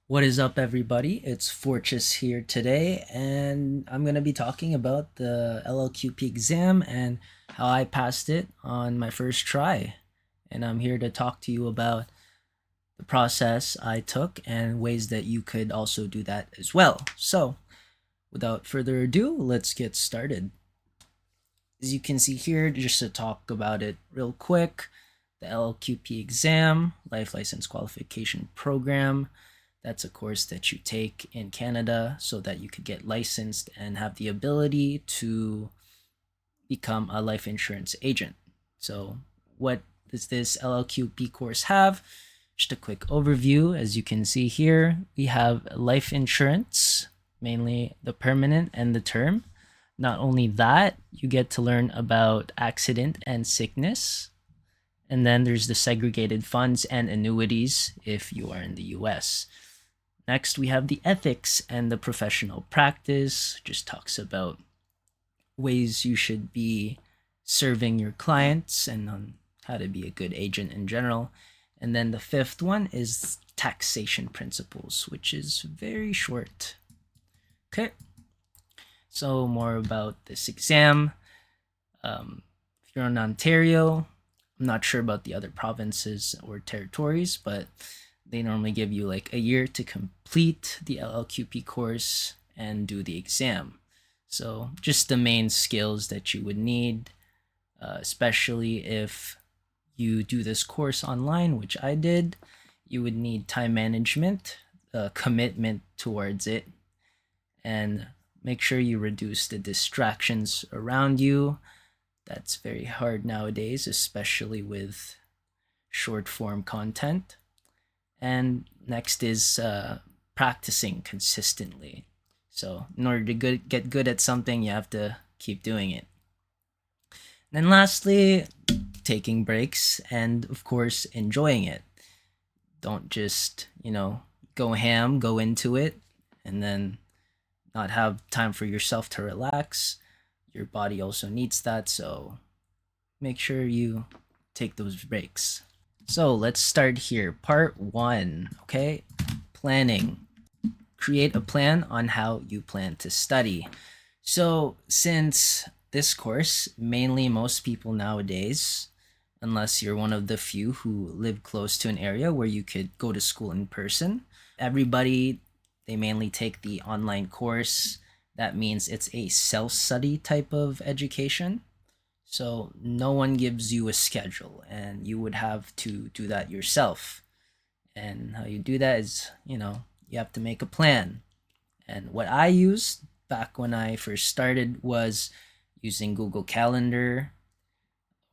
What is up, everybody? It's Fortius here today, and I'm going to be talking about the LLQP exam and how I passed it on my first try. And I'm here to talk to you about the process I took and ways that you could also do that as well. So, without further ado, let's get started. As you can see here, just to talk about it real quick, the LLQP exam, Life License Qualification Program. That's a course that you take in Canada so that you could get licensed and have the ability to become a life insurance agent. So, what does this LLQP course have? Just a quick overview. As you can see here, we have life insurance, mainly the permanent and the term. Not only that, you get to learn about accident and sickness. And then there's the segregated funds and annuities if you are in the US. Next, we have the ethics and the professional practice, just talks about ways you should be serving your clients and on how to be a good agent in general. And then the fifth one is taxation principles, which is very short. Okay, so more about this exam. If you're in Ontario, I'm not sure about the other provinces or territories, but they normally give you like a year to complete the LLQP course and do the exam. So just the main skills that you would need, especially if you do this course online, which I did, you would need time management, commitment towards it, and make sure you reduce the distractions around you. That's very hard nowadays, especially with short form content. And next is practicing consistently. So in order to get good at something, you have to keep doing it. And then lastly, taking breaks and of course enjoying it. Don't just, go ham, go into it, and then not have time for yourself to relax. Your body also needs that, so make sure you take those breaks. So let's start here. Part one, okay? Planning. Create a plan on how you plan to study. So, since this course, mainly most people nowadays, unless you're one of the few who live close to an area where you could go to school in person, everybody, they mainly take the online course. That means it's a self study type of education. So no one gives you a schedule, and you would have to do that yourself. And how you do that is, you have to make a plan. And what I used back when I first started was using Google Calendar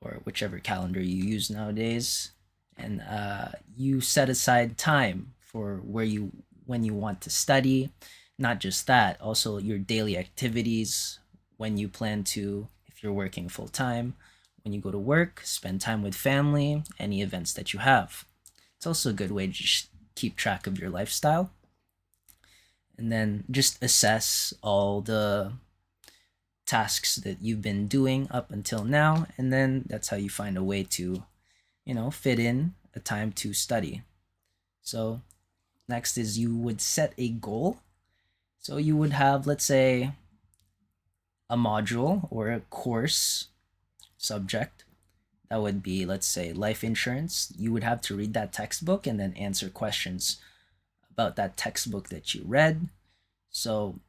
or whichever calendar you use nowadays. And you set aside time for when you want to study. Not just that, also your daily activities, when you plan to, if you're working full time, when you go to work, spend time with family, any events that you have. It's also a good way to just keep track of your lifestyle. And then just assess all the tasks that you've been doing up until now. And then that's how you find a way to, fit in a time to study. So next is you would set a goal. So you would have, let's say, a module or a course subject that would be, let's say, life insurance. You would have to read that textbook and then answer questions about that textbook that you read. So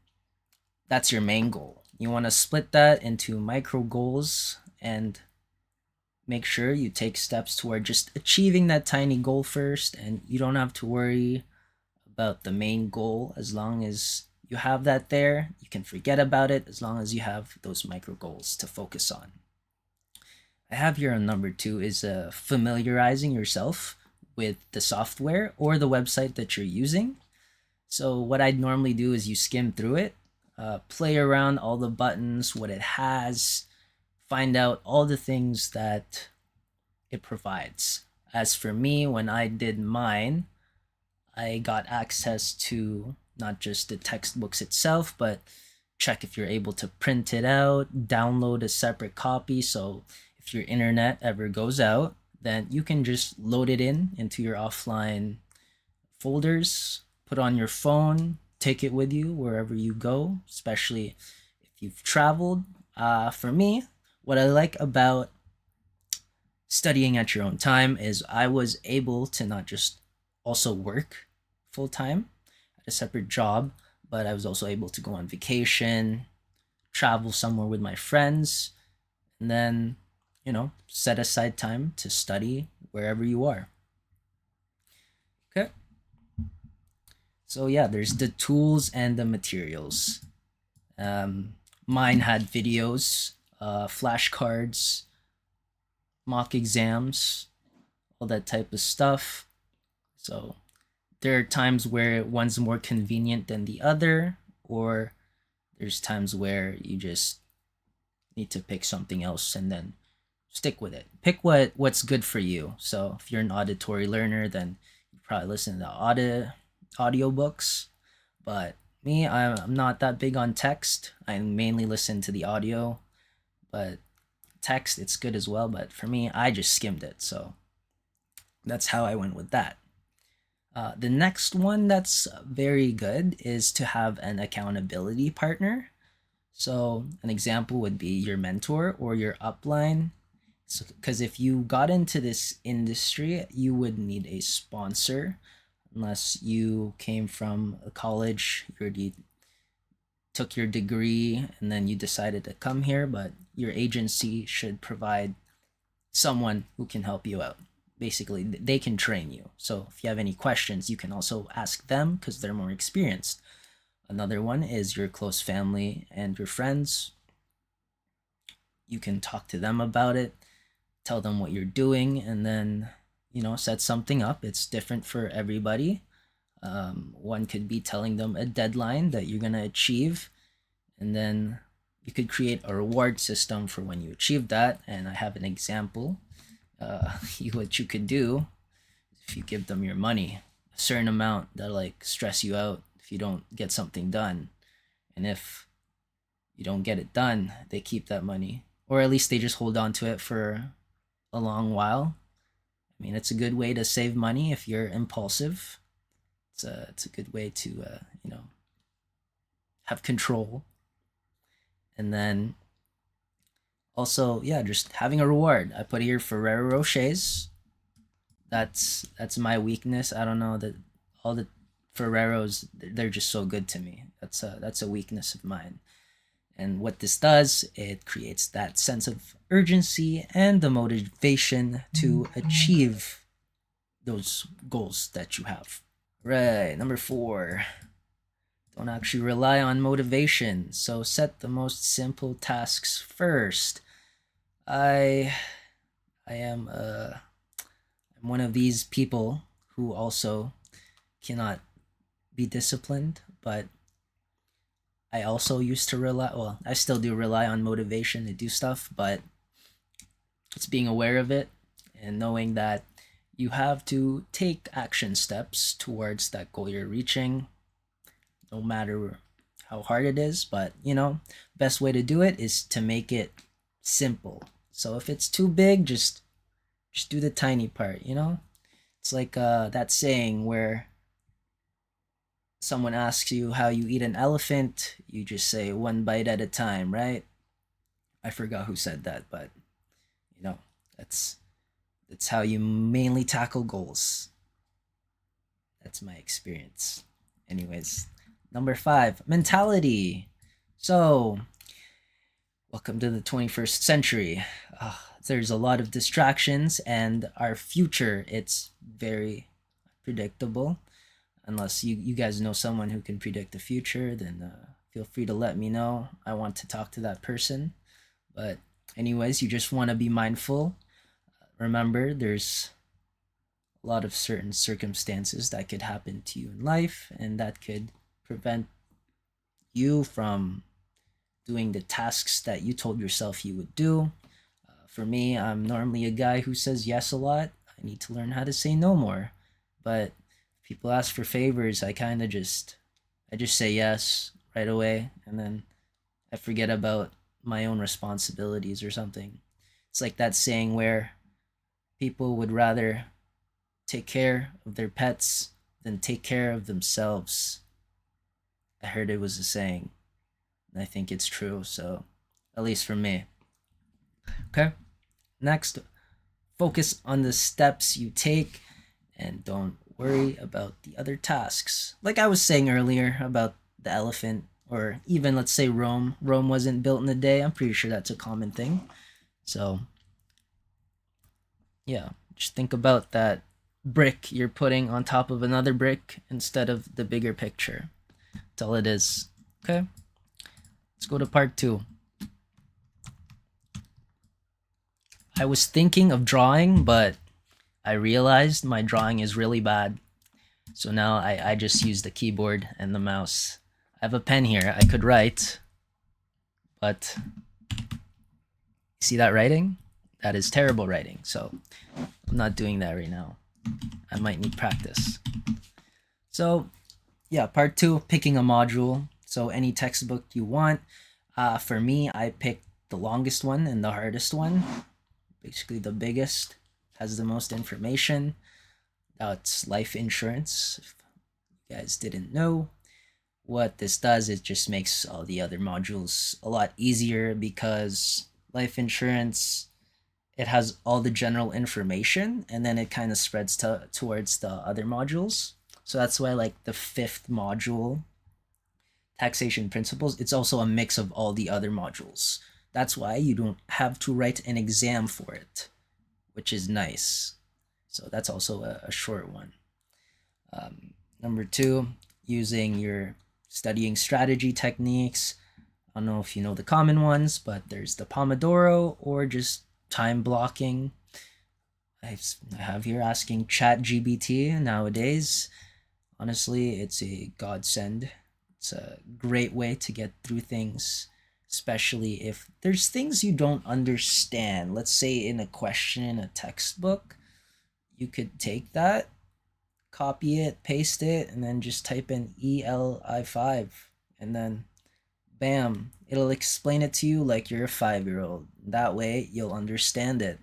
that's your main goal. You want to split that into micro goals and make sure you take steps toward just achieving that tiny goal first, and you don't have to worry about the main goal. As long as you have that there, you can forget about it as long as you have those micro goals to focus on. I have here on number 2 is familiarizing yourself with the software or the website that you're using. So what I'd normally do is you skim through it, play around all the buttons, what it has, find out all the things that it provides. As for me, when I did mine, I got access to not just the textbooks itself, but check if you're able to print it out, download a separate copy. So if your internet ever goes out, then you can just load it into your offline folders put on your phone, take it with you wherever you go, especially if you've traveled. For me, what I like about studying at your own time is I was able to not just also work full time at a separate job, but I was also able to go on vacation, travel somewhere with my friends, and then, set aside time to study wherever you are. Okay. So, yeah, there's the tools and the materials. Um, Mine had videos, flashcards, mock exams, all that type of stuff. So, there are times where one's more convenient than the other, or there's times where you just need to pick something else and then stick with it. Pick what's good for you. So if you're an auditory learner, then you probably listen to audiobooks. But me, I'm not that big on text. I mainly listen to the audio, but text it's good as well. But for me, I just skimmed it, so that's how I went with that. The next one that's very good is to have an accountability partner. So, an example would be your mentor or your upline. Because if you got into this industry, you would need a sponsor unless you came from a college, you already took your degree, and then you decided to come here. But your agency should provide someone who can help you out. Basically, they can train you. So if you have any questions, you can also ask them because they're more experienced. Another one is your close family and your friends. You can talk to them about it, tell them what you're doing, and then, set something up. It's different for everybody. One could be telling them a deadline that you're going to achieve, and then you could create a reward system for when you achieve that. And I have an example. What you could do if you give them your money, a certain amount that like stress you out if you don't get something done, and if you don't get it done, they keep that money, or at least they just hold on to it for a long while. I mean, it's a good way to save money if you're impulsive. It's a good way to have control. And then also, yeah, just having a reward. I put here Ferrero Rochers. That's my weakness. I don't know that all the Ferreros, they're just so good to me. That's a weakness of mine. And what this does, it creates that sense of urgency and the motivation to achieve those goals that you have. Right, number 4. Don't actually rely on motivation. So set the most simple tasks first. I am I'm one of these people who also cannot be disciplined, but I also used to I still do rely on motivation to do stuff, but it's being aware of it and knowing that you have to take action steps towards that goal you're reaching, no matter how hard it is. But, best way to do it is to make it simple. So if it's too big, just do the tiny part. It's like that saying where someone asks you how you eat an elephant, you just say one bite at a time, right? I forgot who said that, but you know, that's that's how you mainly tackle goals. That's my experience. Anyways, number 5, mentality. So, welcome to the 21st century. There's a lot of distractions, and our future, it's very predictable. Unless you guys know someone who can predict the future, then feel free to let me know. I want to talk to that person. But, anyways, you just want to be mindful. Remember, there's a lot of certain circumstances that could happen to you in life, and that could prevent you from doing the tasks that you told yourself you would do. For me, I'm normally a guy who says yes a lot. I need to learn how to say no more. But if people ask for favors, I just say yes right away, and then I forget about my own responsibilities or something. It's like that saying where people would rather take care of their pets then take care of themselves. I heard it was a saying, and I think it's true. So, at least for me. Okay. Next, focus on the steps you take and don't worry about the other tasks. Like I was saying earlier about the elephant, or even let's say Rome. Rome wasn't built in a day. I'm pretty sure that's a common thing. So, yeah, just think about that brick you're putting on top of another brick instead of the bigger picture. That's all it is. Okay, let's go to part 2. I was thinking of drawing, but I realized my drawing is really bad. So now I just use the keyboard and the mouse. I have a pen here. I could write, but see that writing? That is terrible writing. So I'm not doing that right now. I might need practice. So yeah, part 2, picking a module. So any textbook you want. For me, I picked the longest one and the hardest one. Basically the biggest, has the most information. That's life insurance. If you guys didn't know, what this does is just makes all the other modules a lot easier, because life insurance, it has all the general information and then it kind of spreads towards the other modules. So that's why like the 5th module, taxation principles, it's also a mix of all the other modules. That's why you don't have to write an exam for it, which is nice. So that's also a short one. Number 2, using your studying strategy techniques. I don't know if you know the common ones, but there's the Pomodoro or just time blocking. I have here asking ChatGPT nowadays. Honestly, it's a godsend. It's a great way to get through things, especially if there's things you don't understand. Let's say in a question in a textbook, you could take that, copy it, paste it, and then just type in ELI5, and then bam, it'll explain it to you like you're a 5-year-old. That way you'll understand it.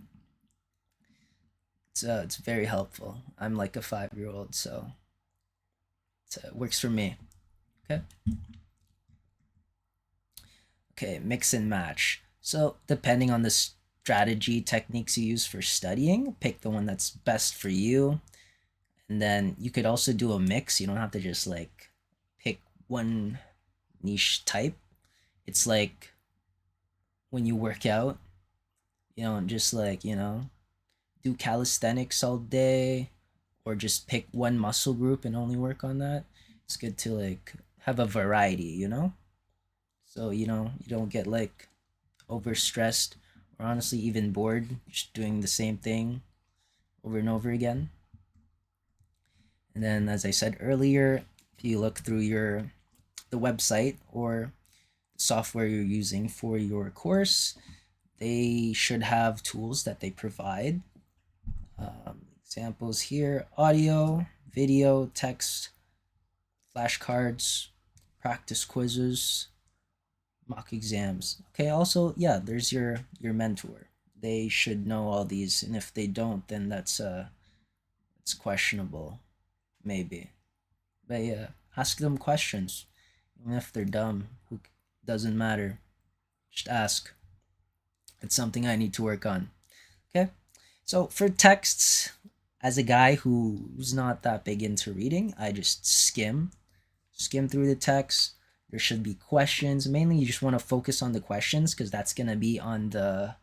It's very helpful. I'm like a 5-year-old, so it works for me. Okay. Okay, mix and match. So depending on the strategy techniques you use for studying, pick the one that's best for you. And then you could also do a mix. You don't have to just like pick one niche type. It's like when you work out, just like, do calisthenics all day, or just pick one muscle group and only work on that. It's good to like have a variety, so you don't get like overstressed, or honestly even bored just doing the same thing over and over again. And then, as I said earlier, if you look through the website or the software you're using for your course, they should have tools that they provide. Examples here: audio, video, text, flashcards, practice quizzes, mock exams. Okay, also, yeah, there's your mentor. They should know all these, and if they don't, then it's questionable, maybe. But yeah, ask them questions, even if they're dumb. Who doesn't matter. Just ask. It's something I need to work on. Okay, so for texts, as a guy who's not that big into reading, I just skim through the text. There should be questions. Mainly, you just want to focus on the questions, because that's gonna be on the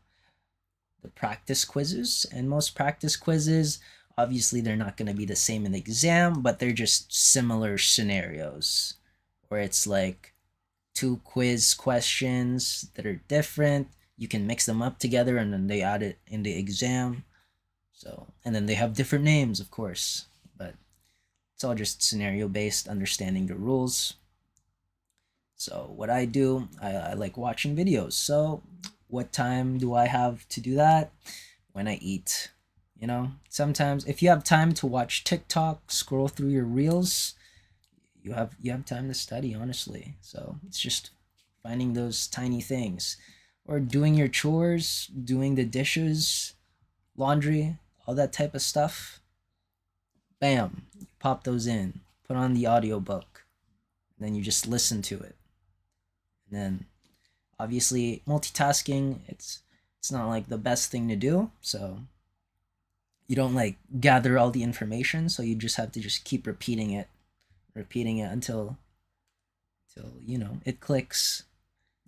practice quizzes. And most practice quizzes, obviously, they're not gonna be the same in the exam, but they're just similar scenarios, where it's like 2 quiz questions that are different. You can mix them up together, and then they add it in the exam. So, and then they have different names, of course, but it's all just scenario based, understanding the rules. So what I do, I like watching videos. So what time do I have to do that? When I eat. Sometimes if you have time to watch TikTok, scroll through your reels, you have time to study, honestly. So it's just finding those tiny things, or doing your chores, doing the dishes, laundry, all that type of stuff. Bam, pop those in, put on the audiobook, and then you just listen to it. And then obviously multitasking, it's not like the best thing to do, so you don't like gather all the information, so you just have to just keep repeating it until it clicks.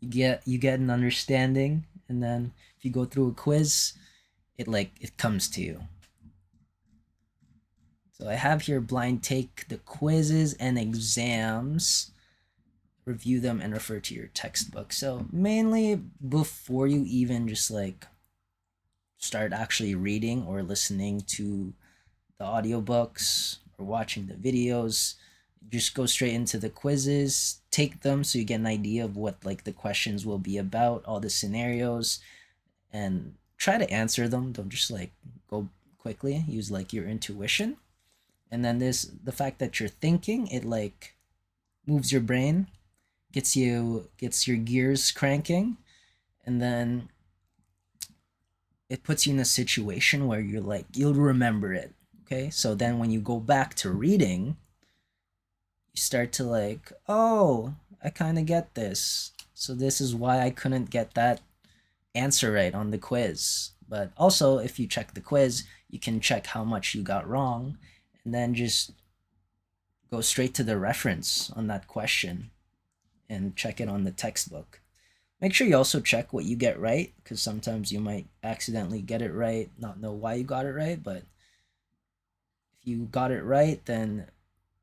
You get an understanding, and then if you go through a quiz, it comes to you. So I have here blind take the quizzes and exams, review them and refer to your textbook. So mainly before you even just like start actually reading or listening to the audiobooks or watching the videos, just go straight into the quizzes, take them so you get an idea of what like the questions will be about, all the scenarios, and try to answer them. Don't just like go quickly. Use like your intuition. And then the fact that you're thinking, it like moves your brain, gets your gears cranking, and then it puts you in a situation where you'll remember it. Okay? So then when you go back to reading, you start to like, oh, I kind of get this. So this is why I couldn't get that answer right on the quiz. But also, if you check the quiz, you can check how much you got wrong, and then just go straight to the reference on that question and check it on the textbook. Make sure you also check what you get right, because sometimes you might accidentally get it right, not know why you got it right. But if you got it right, then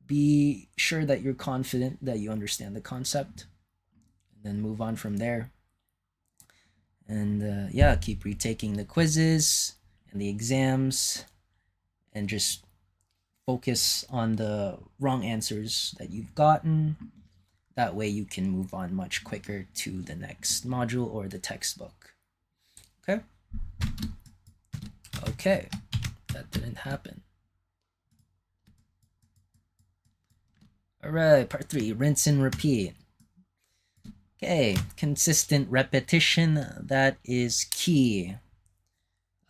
be sure that you're confident that you understand the concept, and then move on from there. And yeah, keep retaking the quizzes and the exams, and just focus on the wrong answers that you've gotten. That way you can move on much quicker to the next module or the textbook. Okay? Okay, that didn't happen. All right, part 3, rinse and repeat. Okay, consistent repetition, that is key.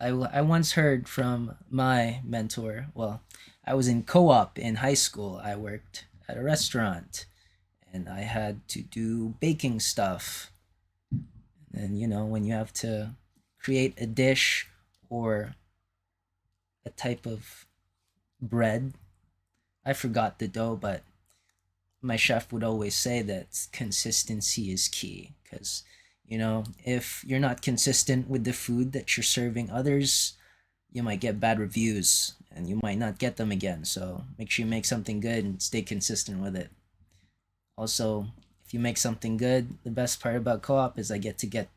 I once heard from my mentor, well, I was in co-op in high school. I worked at a restaurant, and I had to do baking stuff. And when you have to create a dish or a type of bread, I forgot the dough, but my chef would always say that consistency is key, because if you're not consistent with the food that you're serving others, you might get bad reviews and you might not get them again. So make sure you make something good and stay consistent with it. Also, if you make something good, the best part about co-op is I get to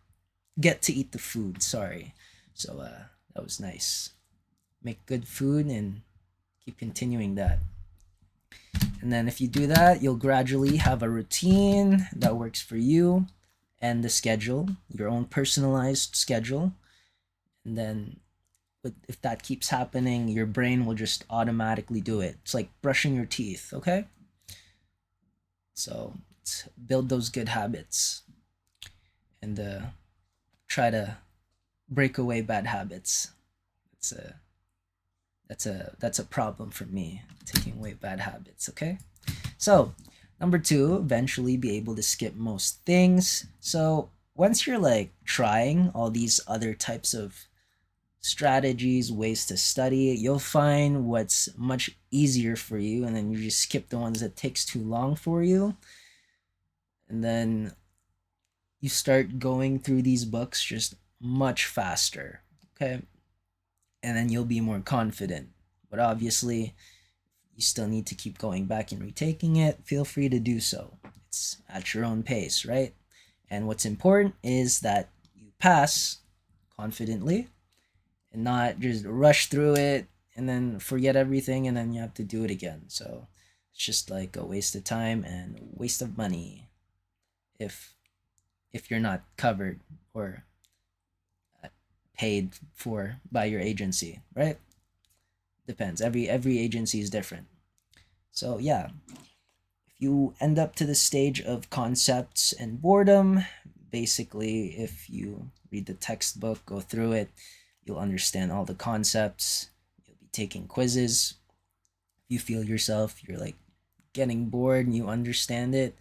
eat the food. Sorry. So that was nice. Make good food and keep continuing that. And then if you do that, you'll gradually have a routine that works for you and the schedule, your own personalized schedule. And then if that keeps happening, your brain will just automatically do it. It's like brushing your teeth, okay? So build those good habits, and try to break away bad habits. That's a problem for me, taking away bad habits. Okay, so number 2, eventually be able to skip most things. So once you're like trying all these other types of strategies, ways to study, you'll find what's much easier for you, and then you just skip the ones that takes too long for you, and then you start going through these books just much faster. Okay, and then you'll be more confident. But obviously, you still need to keep going back and retaking it. Feel free to do so. It's at your own pace, right? And what's important is that you pass confidently and not just rush through it and then forget everything and then you have to do it again. So it's just like a waste of time and waste of money if you're not covered or paid for by your agency, right? Depends. Every agency is different. So yeah, if you end up to the stage of concepts and boredom, basically if you read the textbook, go through it, you'll understand all the concepts, you'll be taking quizzes. If you feel yourself, you're like getting bored and you understand it,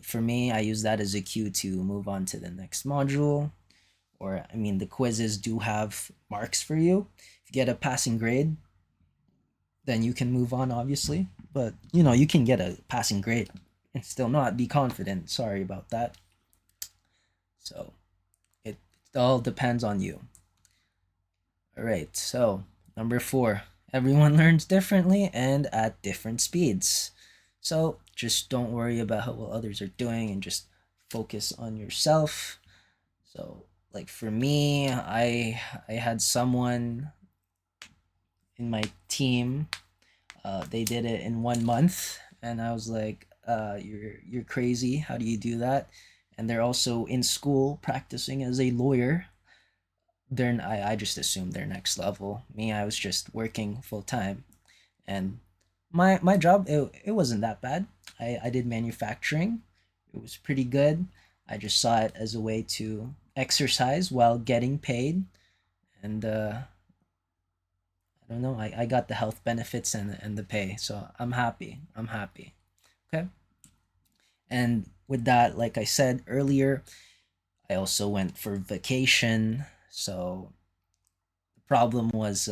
for me, I use that as a cue to move on to the next module. Or I mean, the quizzes do have marks for you. If you get a passing grade, then you can move on, obviously. But you can get a passing grade and still not be confident. Sorry about that. So it all depends on you. All right. So number 4, everyone learns differently and at different speeds. So just don't worry about what others are doing and just focus on yourself. So like for me, I had someone in my team. They did it in 1 month, and I was like, you're crazy. How do you do that? And they're also in school practicing as a lawyer. I just assumed they're next level. Me, I was just working full time, and my job, it wasn't that bad. I did manufacturing. It was pretty good. I just saw it as a way to exercise while getting paid, and I don't know. I got the health benefits and the pay, so I'm happy. I'm happy. Okay. And with that, like I said earlier, I also went for vacation. So the problem was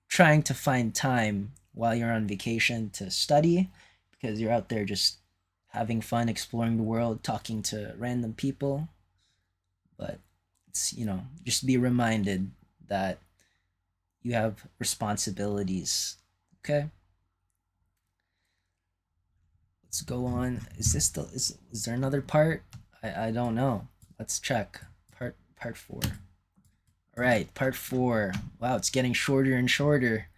trying to find time while you're on vacation to study, because you're out there just having fun, exploring the world, talking to random people. But it's, just be reminded that you have responsibilities. Okay. Let's go on. Is there another part? I don't know. Let's check. Part 4. All right, part 4. Wow, it's getting shorter and shorter.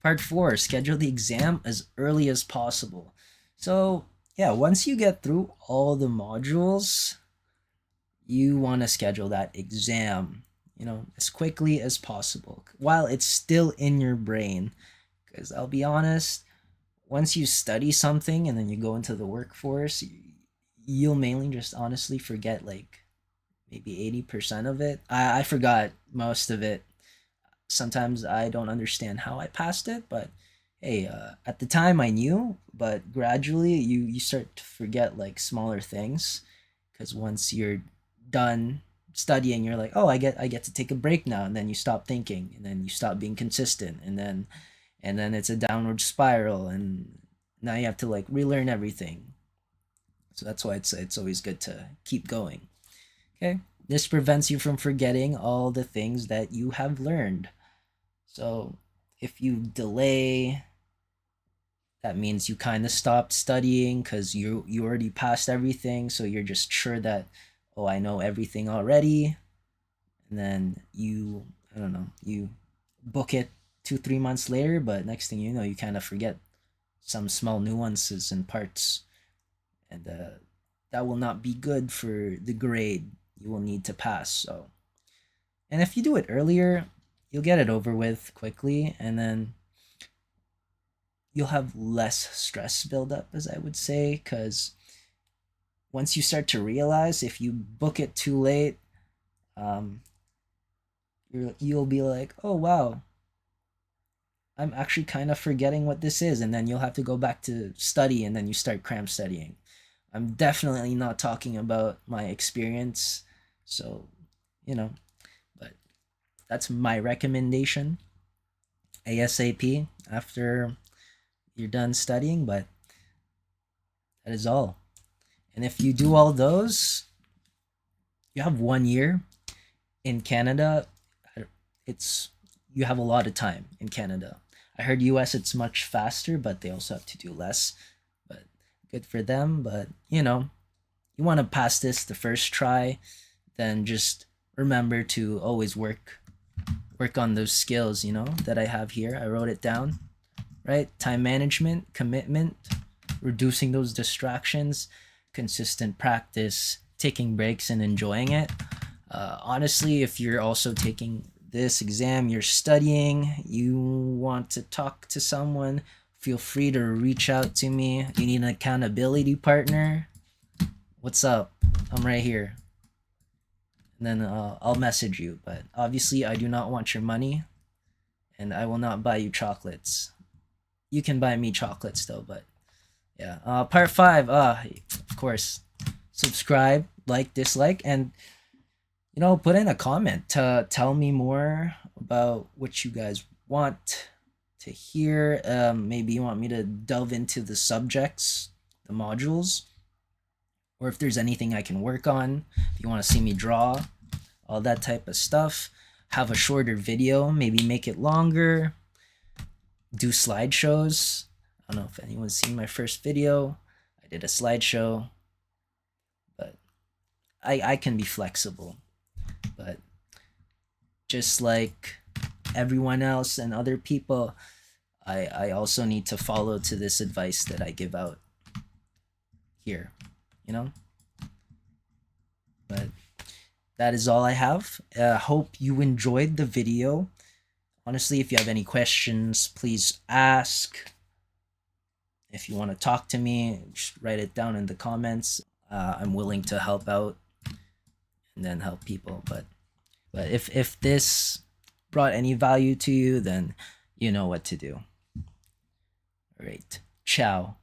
Part 4, schedule the exam as early as possible. So, yeah, once you get through all the modules, you want to schedule that exam, as quickly as possible while it's still in your brain. Because I'll be honest, once you study something and then you go into the workforce, you'll mainly just honestly forget like maybe 80% of it. I forgot most of it. Sometimes I don't understand how I passed it, but hey, at the time I knew, but gradually you start to forget like smaller things, because once you're done studying, you're like, oh, I get to take a break now, and then you stop thinking, and then you stop being consistent, and then it's a downward spiral, and now you have to like relearn everything. So that's why it's always good to keep going. Okay, this prevents you from forgetting all the things that you have learned. So if you delay, that means you kind of stopped studying because you already passed everything, so you're just sure that, oh, I know everything already. And then I don't know, you book it 2 3 months later, but next thing you know, you kind of forget some small nuances and parts, and that will not be good for the grade you will need to pass. So, and if you do it earlier, you'll get it over with quickly, and then you'll have less stress buildup, as I would say, because once you start to realize if you book it too late, um, you'll be like, oh wow, I'm actually kind of forgetting what this is, and then you'll have to go back to study, and then you start cram studying. I'm definitely not talking about my experience, so you know, but that's my recommendation. ASAP after you're done studying, but that is all. And if you do all those, you have 1 year in Canada. It's You have a lot of time in Canada. I heard US it's much faster, but they also have to do less. But good for them. But you want to pass this the first try, then just remember to always work on those skills, that I have here. I wrote it down, right? Time management, commitment, reducing those distractions, consistent practice, taking breaks and enjoying it. Honestly, if you're also taking this exam, you're studying, you want to talk to someone, feel free to reach out to me. You need an accountability partner, what's up? I'm right here. And then I'll message you. But obviously, I do not want your money, and I will not buy you chocolates. you can buy me chocolates though. But yeah, part 5. Of course, subscribe, like, dislike, and put in a comment to tell me more about what you guys want to hear. Maybe you want me to delve into the subjects, the modules, or if there's anything I can work on. If you want to see me draw, all that type of stuff. Have a shorter video, maybe make it longer. Do slideshows. I don't know if anyone's seen my first video. I did a slideshow, but I can be flexible. But just like everyone else and other people, I also need to follow to this advice that I give out here, you know? But that is all I have. Hope you enjoyed the video. Honestly, if you have any questions, please ask. If you want to talk to me, just write it down in the comments. I'm willing to help out and then help people. But if this brought any value to you, then you know what to do. All right. Ciao.